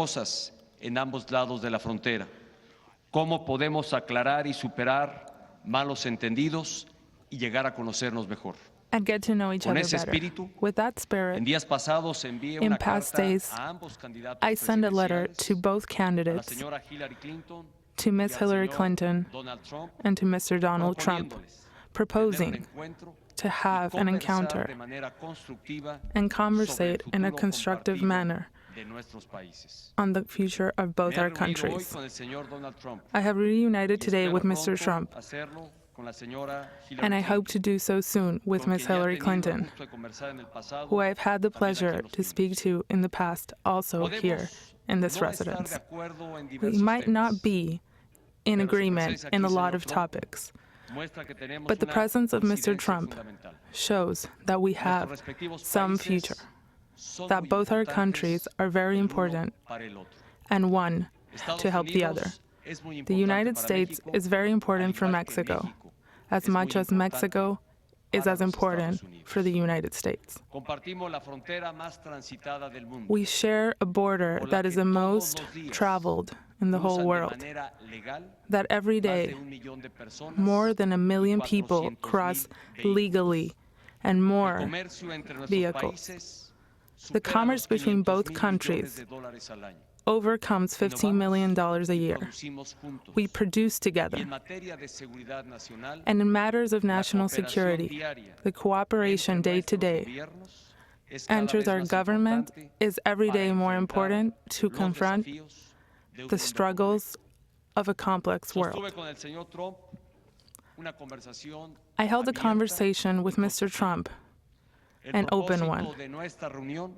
cosas en ambos lados de la frontera. ¿Cómo podemos aclarar y superar malos entendidos y llegar a conocernos mejor? And get to know each Con other ese better. espíritu, With that spirit, en días pasados envié in una past carta days, a ambos candidatos I send a letter presidenciales, to both a la candidates, señora Hillary Clinton to y Ms. al Hillary señor Clinton Donald Trump, and to Mr. Donald Trump, proponiéndoles proposing tener un encuentro to y have an conversar encounter de manera constructiva and sobre el conversate in a futuro constructive compartido manner de nuestros países. on the future of both Me he our reunido hoy countries. con el señor Donald Trump. I have reunited Y today espero with Mr. pronto Trump, hacerlo con la señora Hillary and I hope Clinton, to do so soon with con Ms. quien ya he Hillary tenido el Clinton, gusto de conversar en el pasado, who I've had the también aquí en pleasure Los to speak Pinos. to in the past, also here Podemos in this no estar de residence. acuerdo en We diversos might not temas, be in pero su agreement presencia in aquí, a lot señor of Trump, topics, muestra que tenemos but the una presence of Mr. coincidencia Trump fundamental. shows that we have Nuestros respectivos some países future, son that muy both our importantes countries are very el uno important para el otro. and one Estados to help the other. Unidos es muy The importante United para States México, is very al important for igual que Mexico, México as es muy much as importante Mexico is para as los important Estados Unidos. for the United States. Compartimos la frontera más transitada del mundo. We share a border por la that is que the todos most los días traveled in the whole cruzan de world, manera legal that every más de day 1 millón de personas more than 1 million y people 400,000 cross vehículos. legally and El more comercio entre nuestros vehicles. países The supera commerce los between 500,000 both millones countries de dólares al año. overcomes $15 million a Y year. producimos juntos. We produce Y together. en materia de seguridad nacional, And in matters of la national cooperación security, diaria the cooperation entre day to nuestros day gobiernos es cada enters vez our más government importante is every para day more enfrentar important to los confront desafíos de un the mundo struggles of a complex complejo. world. Sostuve con el señor Trump una conversación I held a abierta conversation with y Mr. constructiva. Trump, El an open propósito one. de nuestra reunión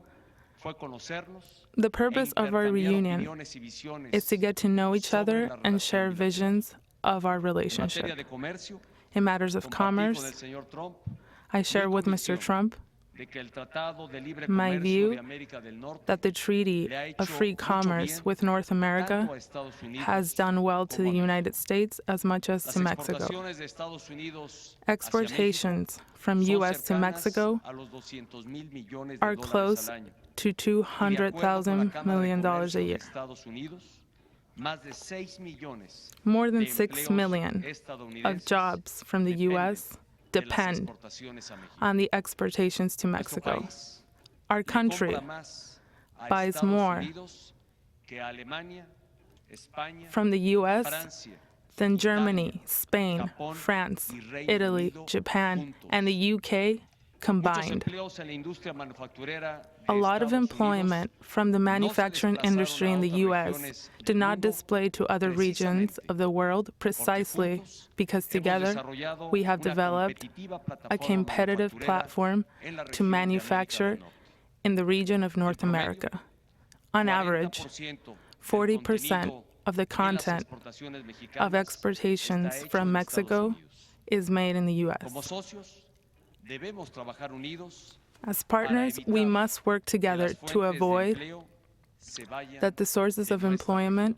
fue conocernos The e purpose of our intercambiar reunion opiniones y visiones is to get to know each sobre other la and relación share bilateral. visions of our En materia relationship. de comercio, In matters of compartí con el commerce, señor Trump I share mi with Mr. convicción Trump de que el Tratado de Libre my Comercio view de América del Norte that the Treaty le ha of hecho Free mucho Commerce bien with North America tanto a Estados Unidos has done well to como the a México. United States as much as Las to Mexico. exportaciones de Estados Unidos hacia México Exportations from son U.S. to cercanas Mexico a los 200,000 millones de are dólares close al año. to Y de acuerdo con la $200,000 Cámara de million a Comercio de year. Estados Unidos, más de 6 millones More than de 6 empleos million of estadounidenses jobs from the dependen U.S. de las depend exportaciones a México. on the exportations to Nuestro Mexico. país Our le country compra más a buys Estados more Unidos que a Alemania, España, from the U.S. Francia, than Germany, Spain, Japón France, y Reino Italy, Unido Japan, juntos. and the UK Muchos combined. empleos en la industria manufacturera A de lot of Estados employment Unidos from the no se manufacturing desplazaron industry in a the otras U.S. regiones did del not mundo display to other regions of the world precisely juntos because hemos together desarrollado we have una developed competitiva a plataforma competitive manufacturera platform en la to región de América manufacture del Norte. in the region of North promedio, America. On average, 40% of the content of exportations from Mexico is made in the U.S. Como socios, debemos trabajar unidos As partners, we must work together to avoid that the sources of employment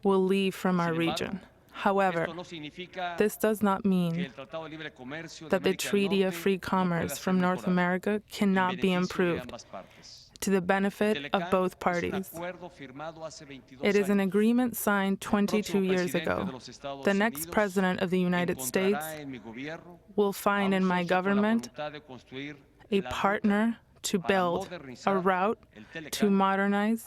will leave from our region. However, this does not mean that the Treaty of Free Commerce from North America cannot be improved to the benefit of both parties. It is an agreement signed 22 years ago. The next president of the United States will find in my government a partner to build a route to modernize,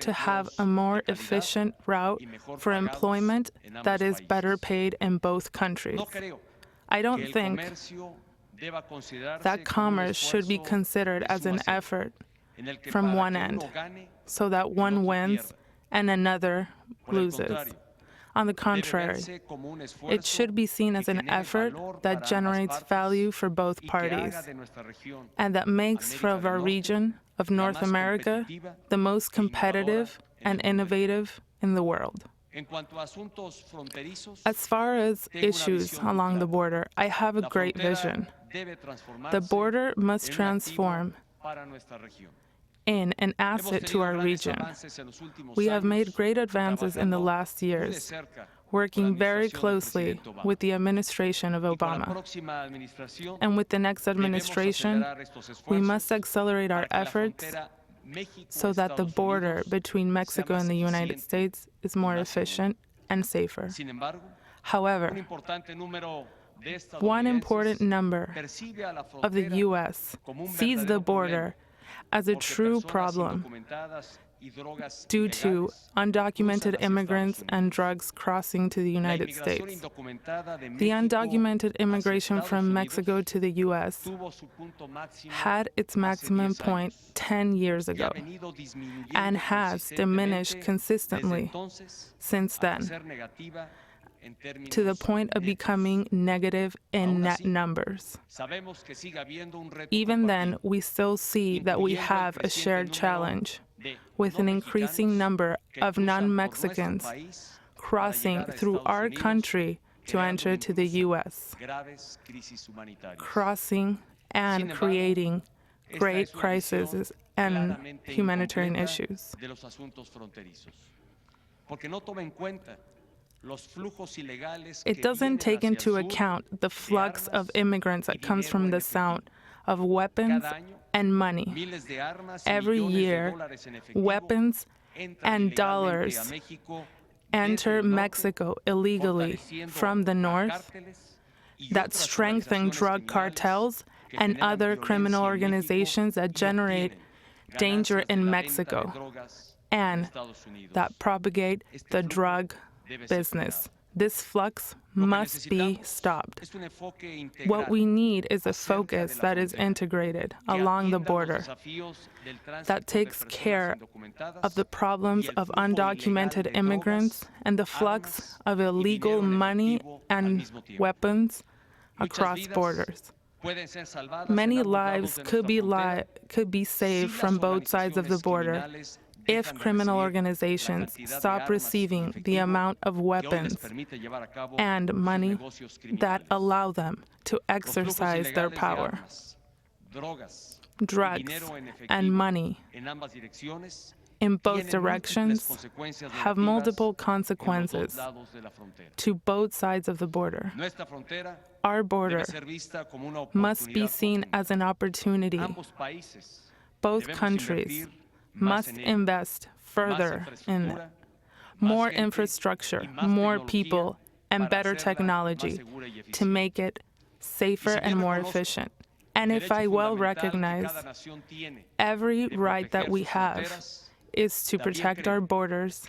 to have a more efficient route for employment that is better paid in both countries. I don't think that commerce should be considered as an effort from one end, so that one wins and another loses. On the contrary, it should be seen as an effort that generates value for both parties and that makes of our region of North America the most competitive and innovative in the world. As far as issues along the border, I have a great vision. The border must transform in an asset to our region. We have made great advances in the last years, working very closely with the administration of Obama. And with the next administration, we must accelerate our efforts so that the border between Mexico and the United States is more efficient and safer. However, one important number of the U.S. sees the border as a true problem due to undocumented immigrants and drugs crossing to the United States. The undocumented immigration from Mexico to the U.S. had its maximum point 10 years ago and has diminished consistently since then, to the point of becoming negative in net numbers. Even then, we still see that we have a shared challenge with an increasing number of non-Mexicans crossing through our country to enter to the U.S., crossing and creating great crises and humanitarian issues. It doesn't take into account the flux of immigrants that comes from the south, of weapons and money. Every year, weapons and dollars enter Mexico illegally from the north that strengthen drug cartels and other criminal organizations that generate danger in Mexico and that propagate the drug business. This flux must be stopped. What we need is a focus that is integrated along the border, that takes care of the problems of undocumented immigrants and the flux of illegal money and weapons across borders. Many lives could be saved from both sides of the border if criminal organizations stop receiving the amount of weapons and money that allow them to exercise their power. Drugs and money in both directions have multiple consequences to both sides of the border. Our border must be seen as an opportunity. Both countries must invest further in more infrastructure, more people, and better technology to make it safer and more efficient. And if I well recognize, every right that we have is to protect our borders,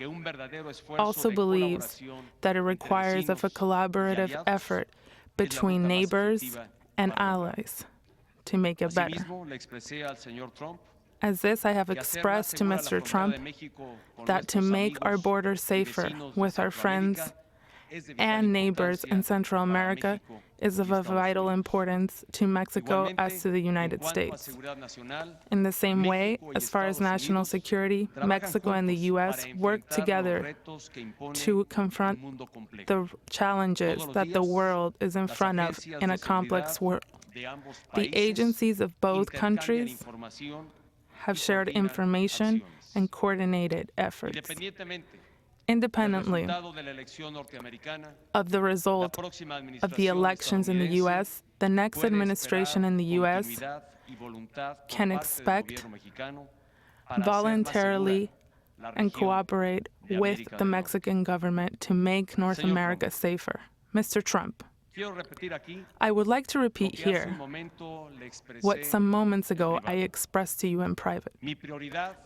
also believes that it requires of a collaborative effort between neighbors and allies to make it better. As this, I have expressed to Mr. Trump that to make our border safer with our friends and neighbors in Central America is of a vital importance to Mexico as to the United States. In the same way, as far as national security, Mexico and the U.S. work together to confront the challenges that the world is in front of in a complex world. The agencies of both countries have shared information and coordinated efforts. Independently of the result of the elections in the U.S., the next administration in the U.S. can expect voluntarily and cooperate with the Mexican government to make North America safer. Mr. Trump, I would like to repeat here what some moments ago I expressed to you in private.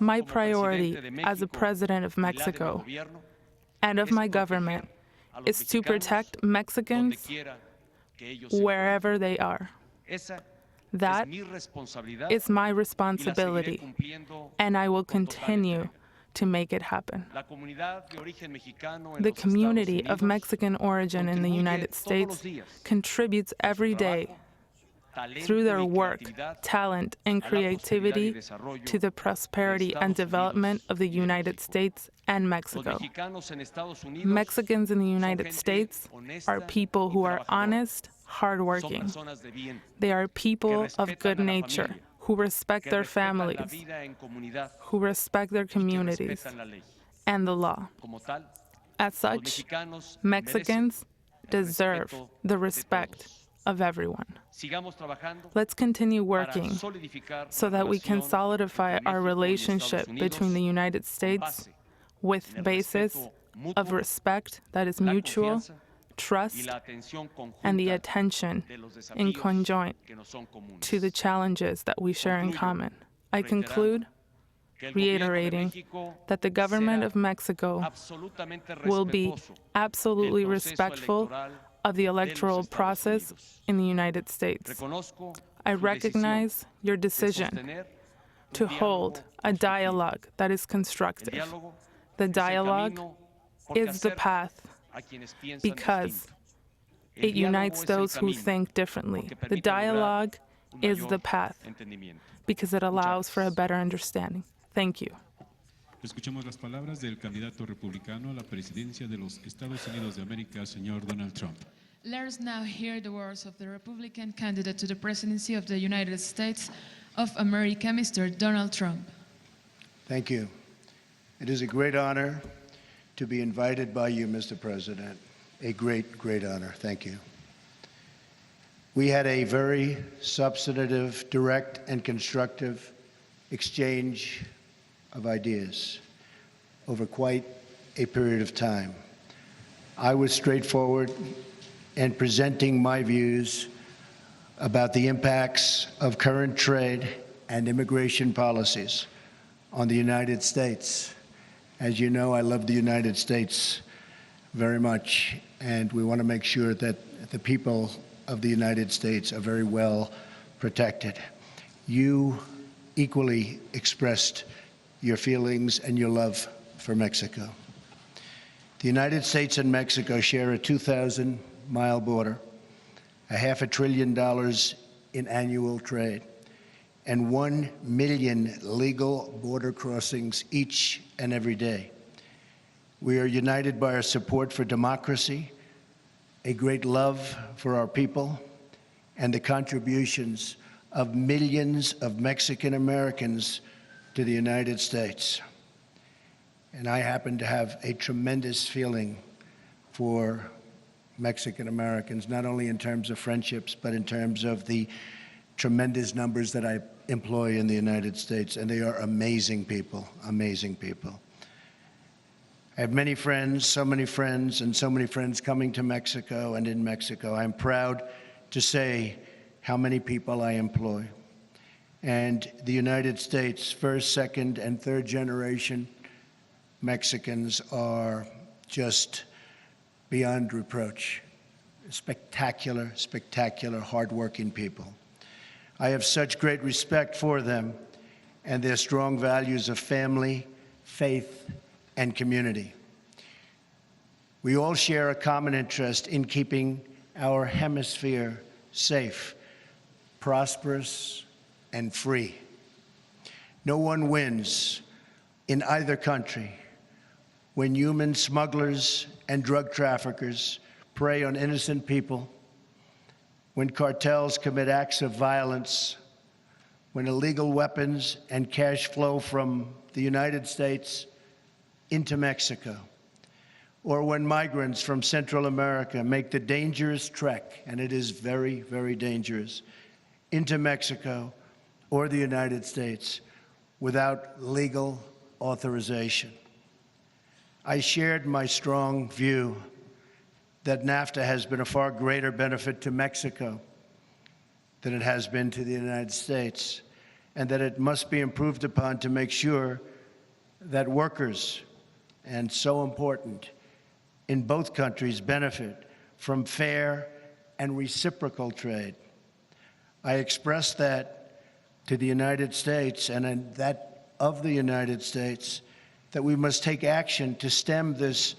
My priority as a president of Mexico and of my government is to protect Mexicans wherever they are. That is my responsibility, and I will continue to make it happen. The community of Mexican origin in the United States contributes every day through their work, talent, and creativity to the prosperity and development of the United States and Mexico. Mexicans in the United States are people who are honest, hardworking. They are people of good nature, who respect their families, who respect their communities, and the law. As such, Mexicans deserve the respect of everyone. Let's continue working so that we can solidify our relationship between the United States with basis of respect that is mutual, trust, and the attention in conjoint to the challenges that we share in common. I conclude reiterating that the government of Mexico will be absolutely respectful of the electoral process in the United States. I recognize your decision to hold a dialogue that is constructive. The dialogue is the path because it unites those who think differently. The dialogue is the path because it allows for a better understanding. Thank you. Escuchamos las palabras del candidato republicano a la presidencia de los Estados Unidos de América, señor Donald Trump. Let us now hear the words of the Republican candidate to the presidency of the United States of America, Mr. Donald Trump. Thank you. It is a great honor to be invited by you, Mr. President. A great, great honor. Thank you. We had a very substantive, direct, and constructive exchange of ideas over quite a period of time. I was straightforward in presenting my views about the impacts of current trade and immigration policies on the United States. As you know, I love the United States very much, and we want to make sure that the people of the United States are very well protected. You equally expressed your feelings and your love for Mexico. The United States and Mexico share a 2,000-mile border, $500 billion in annual trade, and 1 million legal border crossings each and every day. We are united by our support for democracy, a great love for our people, and the contributions of millions of Mexican Americans to the United States. And I happen to have a tremendous feeling for Mexican Americans, not only in terms of friendships, but in terms of the tremendous numbers that I employ in the United States. And they are amazing people, amazing people. I have many friends, so many friends, and so many friends coming to Mexico and in Mexico. I'm proud to say how many people I employ. And the United States, first, second, and third generation Mexicans are just beyond reproach. Spectacular, spectacular, hardworking people. I have such great respect for them and their strong values of family, faith, and community. We all share a common interest in keeping our hemisphere safe, prosperous, and free. No one wins in either country when human smugglers and drug traffickers prey on innocent people, when cartels commit acts of violence, when illegal weapons and cash flow from the United States into Mexico, or when migrants from Central America make the dangerous trek, and it is very, very dangerous, into Mexico or the United States without legal authorization. I shared my strong view that NAFTA has been a far greater benefit to Mexico than it has been to the United States, and that it must be improved upon to make sure that workers, and so important, in both countries benefit from fair and reciprocal trade. I expressed that to the United States and that of the United States, that we must take action to stem this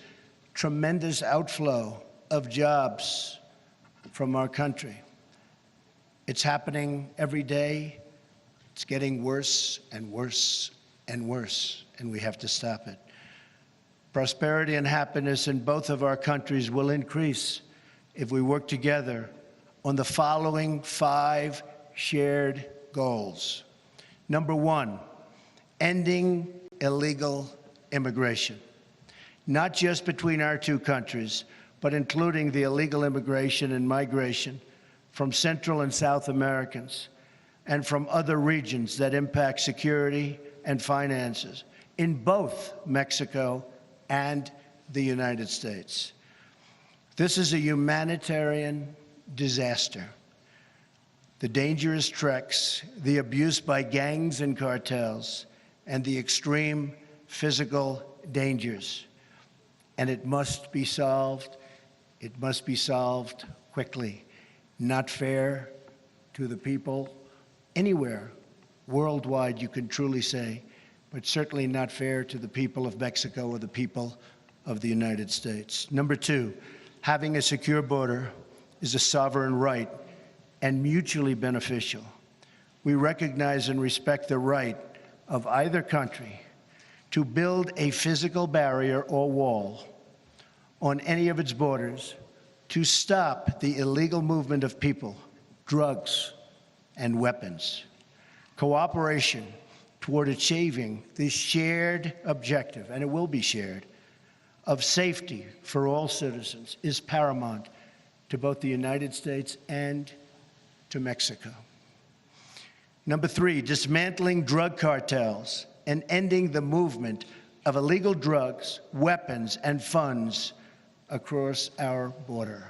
tremendous outflow of jobs from our country. It's happening every day. It's getting worse and worse and worse, and we have to stop it. Prosperity and happiness in both of our countries will increase if we work together on the following 5 shared goals. Number 1, ending illegal immigration, not just between our two countries, but including the illegal immigration and migration from Central and South Americans, and from other regions that impact security and finances in both Mexico and the United States. This is a humanitarian disaster. The dangerous treks, the abuse by gangs and cartels, and the extreme physical dangers. And it must be solved. It must be solved quickly. Not fair to the people anywhere worldwide, you can truly say, but certainly not fair to the people of Mexico or the people of the United States. Number two, having a secure border is a sovereign right and mutually beneficial. We recognize and respect the right of either country to build a physical barrier or wall on any of its borders to stop the illegal movement of people, drugs, and weapons. Cooperation toward achieving this shared objective, and it will be shared, of safety for all citizens is paramount to both the United States and to Mexico. Number three, dismantling drug cartels and ending the movement of illegal drugs, weapons, and funds across our border.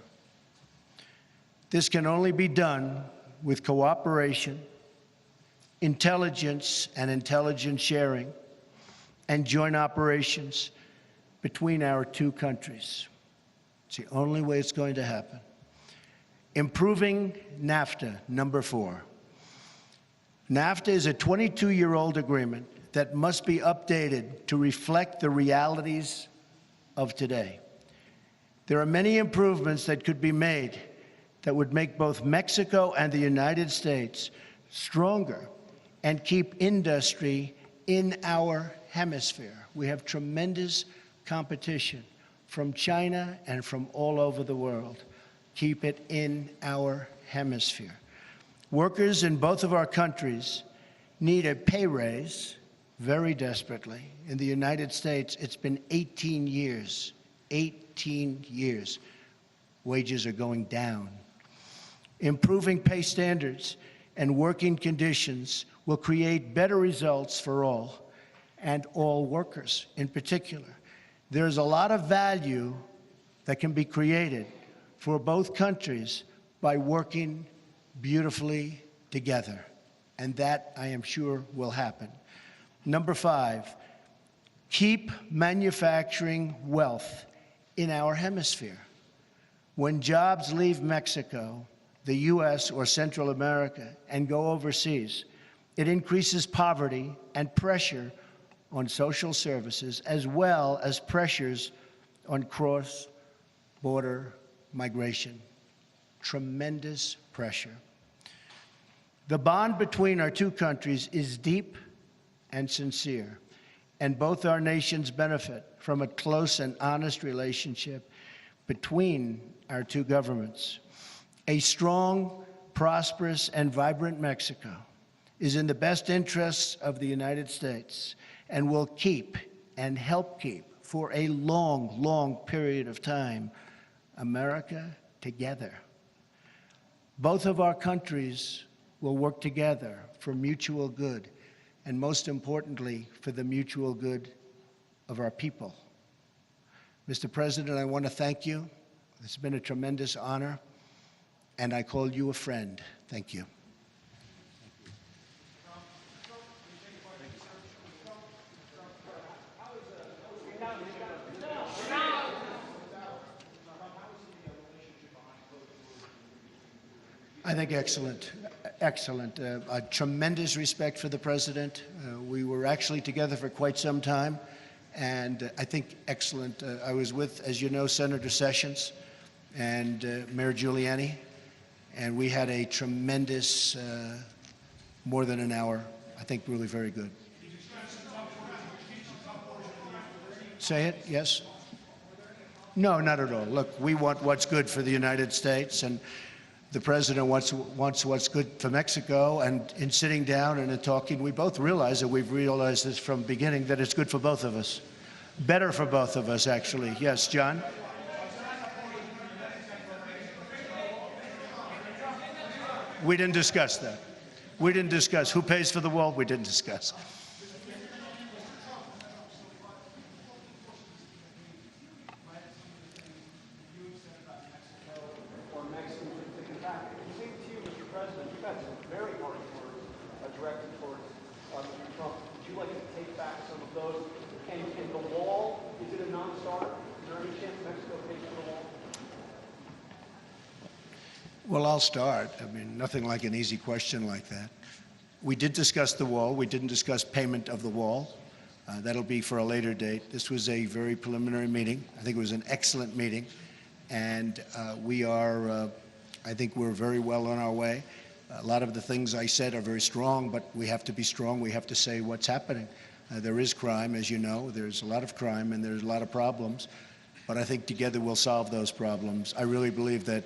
This can only be done with cooperation, intelligence and intelligence sharing, and joint operations between our two countries. It's the only way it's going to happen. Improving NAFTA, number four. NAFTA is a 22-year-old agreement that must be updated to reflect the realities of today. There are many improvements that could be made that would make both Mexico and the United States stronger and keep industry in our hemisphere. We have tremendous competition from China and from all over the world. Keep it in our hemisphere. Workers in both of our countries need a pay raise very desperately. In the United States, it's been 18 years. 18 years. Wages are going down. Improving pay standards and working conditions will create better results for all, and all workers in particular. There's a lot of value that can be created for both countries by working beautifully together, and that, I am sure, will happen. Number five, keep manufacturing wealth in our hemisphere. When jobs leave Mexico, the U.S. or Central America and go overseas, it increases poverty and pressure on social services, as well as pressures on cross-border migration. Tremendous pressure. The bond between our two countries is deep and sincere, and both our nations benefit from a close and honest relationship between our two governments. A strong, prosperous, and vibrant Mexico is in the best interests of the United States and will keep and help keep for a long, long period of time America together. Both of our countries will work together for mutual good, and most importantly, for the mutual good of our people. Mr. President, I want to thank you. It's been a tremendous honor, and I call you a friend. Thank you. I think excellent, excellent. A tremendous respect for the president. We were actually together for quite some time, and I think excellent. I was with, as you know, Senator Sessions and Mayor Giuliani, and we had a tremendous, more than an hour. I think really very good. Say it, yes? No, not at all. Look, we want what's good for the United States, and the president wants what's good for Mexico, and in sitting down and in talking, we both realize that we've realized this from the beginning, that it's good for both of us. Better for both of us, actually. Yes, John? We didn't discuss that. We didn't discuss who pays for the wall. We didn't discuss. Directed towards Mr. Trump. Would you like to take back some of those? And the wall, is it a non-starter? Is there any chance Mexico pays for the wall? Well, I'll start. I mean, nothing like an easy question like that. We did discuss the wall. We didn't discuss payment of the wall. That'll be for a later date. This was a very preliminary meeting. I think it was an excellent meeting. And we are, I think we're very well on our way. A lot of the things I said are very strong, but we have to be strong. We have to say what's happening. There is crime, as you know. There's a lot of crime and there's a lot of problems. But I think together we'll solve those problems. I really believe that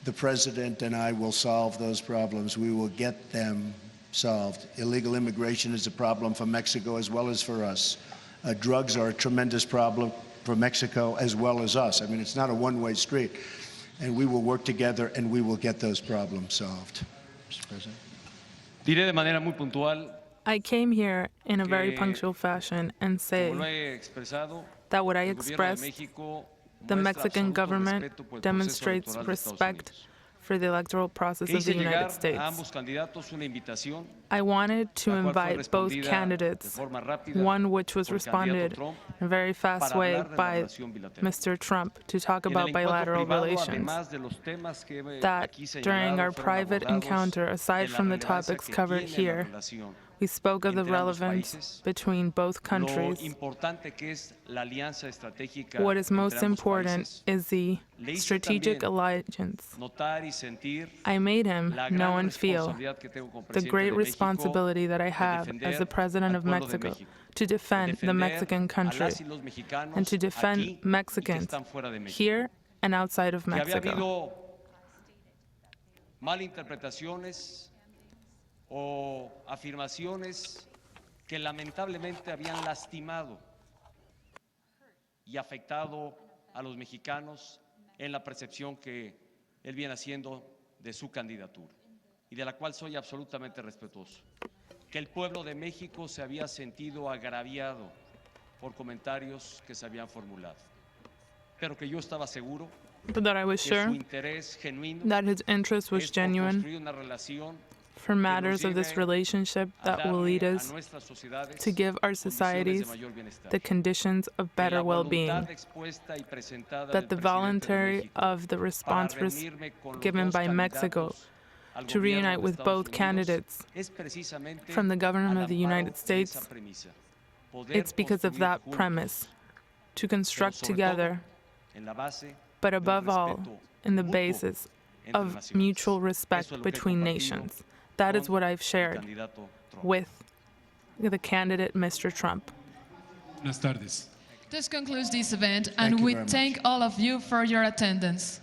the president and I will solve those problems. We will get them solved. Illegal immigration is a problem for Mexico as well as for us. Drugs are a tremendous problem for Mexico as well as us. I mean, it's not a one-way street. And we will work together and we will get those problems solved. Mr. President. Diré de manera muy puntual I came here in a very punctual fashion and say that what I expressed, the Mexican government demonstrates respect for the electoral process of the United States. I wanted to invite both candidates, one which was responded in a very fast way by Mr. Trump, to talk about bilateral relations. That during our private encounter, aside from the topics covered here, we spoke of the relevance between both countries. What is most important is the strategic alliance. I made him know and feel the great responsibility that I have as the President of Mexico to defend the Mexican country and to defend Mexicans here and outside of Mexico. O afirmaciones que lamentablemente habían lastimado y afectado a los mexicanos en la percepción que él viene haciendo de su candidatura y de la cual soy absolutamente respetuoso. Que el pueblo de México se había sentido agraviado por comentarios que se habían formulado, pero que yo estaba seguro that I was que sure su interés genuino that his interest was es por genuine construir una relación for matters of this relationship that will lead us to give our societies the conditions of better well-being, that the voluntary of the response given by Mexico to reunite with both candidates from the government of the United States, it's because of that premise, to construct together, but above all, in the basis of mutual respect between nations. That is what I've shared with the candidate, Mr. Trump. Buenas tardes. This concludes this event, and we thank all of you for your attendance.